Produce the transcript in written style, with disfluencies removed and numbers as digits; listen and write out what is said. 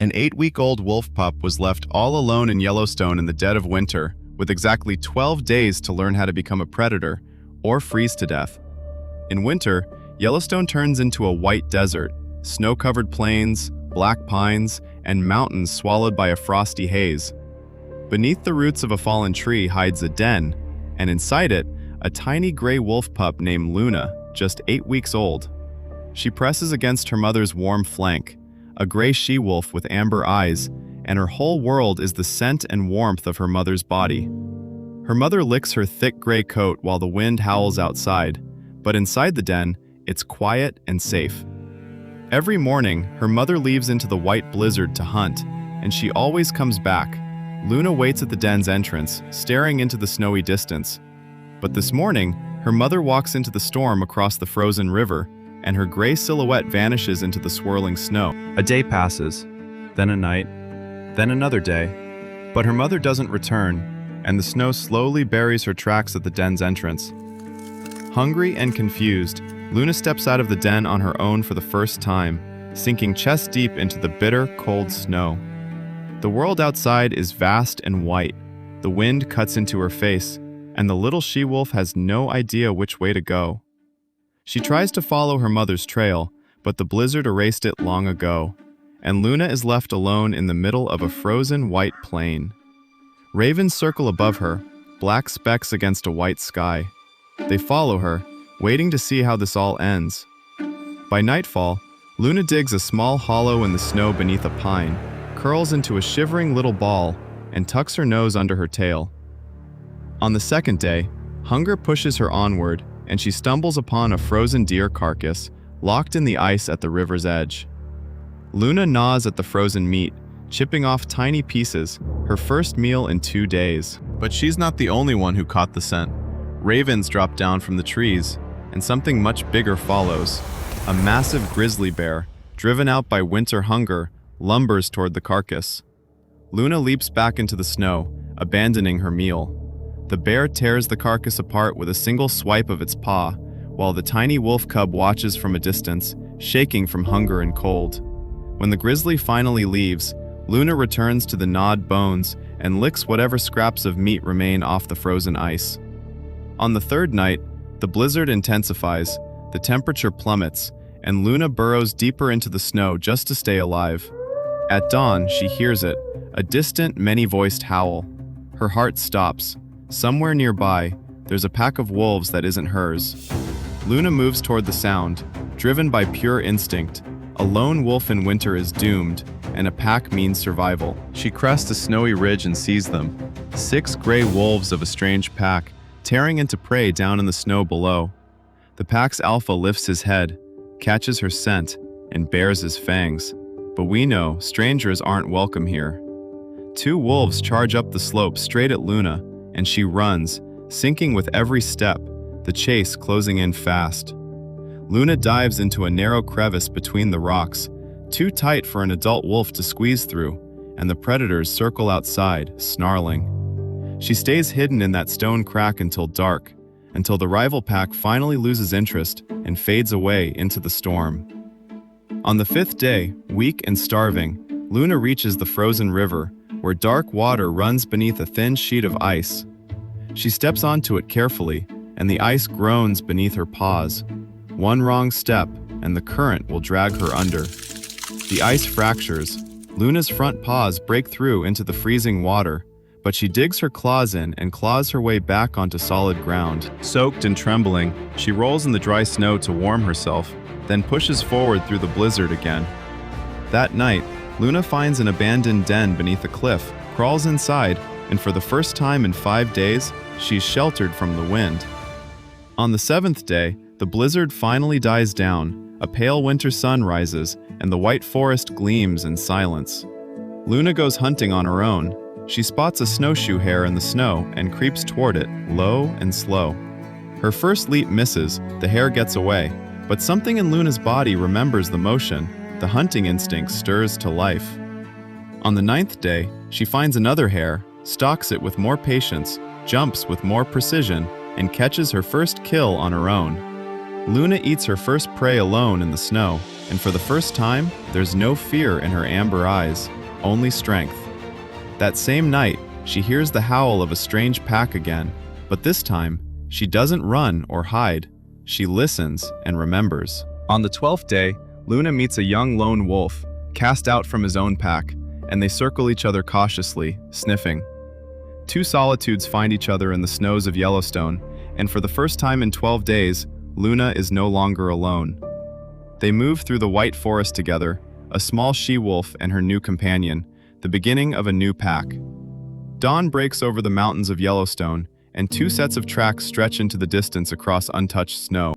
An 8-week-old wolf pup was left all alone in Yellowstone in the dead of winter, with exactly 12 days to learn how to become a predator or freeze to death. In winter, Yellowstone turns into a white desert, snow-covered plains, black pines, and mountains swallowed by a frosty haze. Beneath the roots of a fallen tree hides a den, and inside it, a tiny gray wolf pup named Luna, just 8 weeks old. She presses against her mother's warm flank, a gray she-wolf with amber eyes, and her whole world is the scent and warmth of her mother's body. Her mother licks her thick gray coat while the wind howls outside, but inside the den, it's quiet and safe. Every morning, her mother leaves into the white blizzard to hunt, and she always comes back. Luna waits at the den's entrance, staring into the snowy distance. But this morning, her mother walks into the storm across the frozen river, and her gray silhouette vanishes into the swirling snow. A day passes, then a night, then another day, but her mother doesn't return, and the snow slowly buries her tracks at the den's entrance. Hungry and confused, Luna steps out of the den on her own for the first time, sinking chest deep into the bitter, cold snow. The world outside is vast and white. The wind cuts into her face, and the little she-wolf has no idea which way to go. She tries to follow her mother's trail, but the blizzard erased it long ago, and Luna is left alone in the middle of a frozen white plain. Ravens circle above her, black specks against a white sky. They follow her, waiting to see how this all ends. By nightfall, Luna digs a small hollow in the snow beneath a pine, curls into a shivering little ball, and tucks her nose under her tail. On the second day, hunger pushes her onward, and she stumbles upon a frozen deer carcass, locked in the ice at the river's edge. Luna gnaws at the frozen meat, chipping off tiny pieces, her first meal in 2 days. But she's not the only one who caught the scent. Ravens drop down from the trees, and something much bigger follows. A massive grizzly bear, driven out by winter hunger, lumbers toward the carcass. Luna leaps back into the snow, abandoning her meal. The bear tears the carcass apart with a single swipe of its paw, while the tiny wolf cub watches from a distance, shaking from hunger and cold. When the grizzly finally leaves, Luna returns to the gnawed bones and licks whatever scraps of meat remain off the frozen ice. On the third night, the blizzard intensifies, the temperature plummets, and Luna burrows deeper into the snow just to stay alive. At dawn, she hears it, a distant, many-voiced howl. Her heart stops. Somewhere nearby, there's a pack of wolves that isn't hers. Luna moves toward the sound, driven by pure instinct. A lone wolf in winter is doomed, and a pack means survival. She crests a snowy ridge and sees them. 6 gray wolves of a strange pack, tearing into prey down in the snow below. The pack's alpha lifts his head, catches her scent, and bares his fangs. But we know strangers aren't welcome here. 2 wolves charge up the slope straight at Luna, and she runs, sinking with every step, the chase closing in fast. Luna dives into a narrow crevice between the rocks, too tight for an adult wolf to squeeze through, and the predators circle outside, snarling. She stays hidden in that stone crack until dark, until the rival pack finally loses interest and fades away into the storm. On the 5th day, weak and starving, Luna reaches the frozen river, where dark water runs beneath a thin sheet of ice. She steps onto it carefully, and the ice groans beneath her paws. One wrong step, and the current will drag her under. The ice fractures. Luna's front paws break through into the freezing water, but she digs her claws in and claws her way back onto solid ground. Soaked and trembling, she rolls in the dry snow to warm herself, then pushes forward through the blizzard again. That night, Luna finds an abandoned den beneath a cliff, crawls inside, and for the first time in 5 days, she's sheltered from the wind. On the 7th day, the blizzard finally dies down, a pale winter sun rises, and the white forest gleams in silence. Luna goes hunting on her own. She spots a snowshoe hare in the snow and creeps toward it, low and slow. Her first leap misses, the hare gets away, but something in Luna's body remembers the motion. The hunting instinct stirs to life. On the 9th day, she finds another hare, stalks it with more patience, jumps with more precision, and catches her first kill on her own. Luna eats her first prey alone in the snow, and for the first time, there's no fear in her amber eyes, only strength. That same night, she hears the howl of a strange pack again, but this time, she doesn't run or hide. She listens and remembers. On the 12th day, Luna meets a young lone wolf, cast out from his own pack, and they circle each other cautiously, sniffing. Two solitudes find each other in the snows of Yellowstone, and for the first time in 12 days, Luna is no longer alone. They move through the white forest together, a small she-wolf and her new companion, the beginning of a new pack. Dawn breaks over the mountains of Yellowstone, and two sets of tracks stretch into the distance across untouched snow.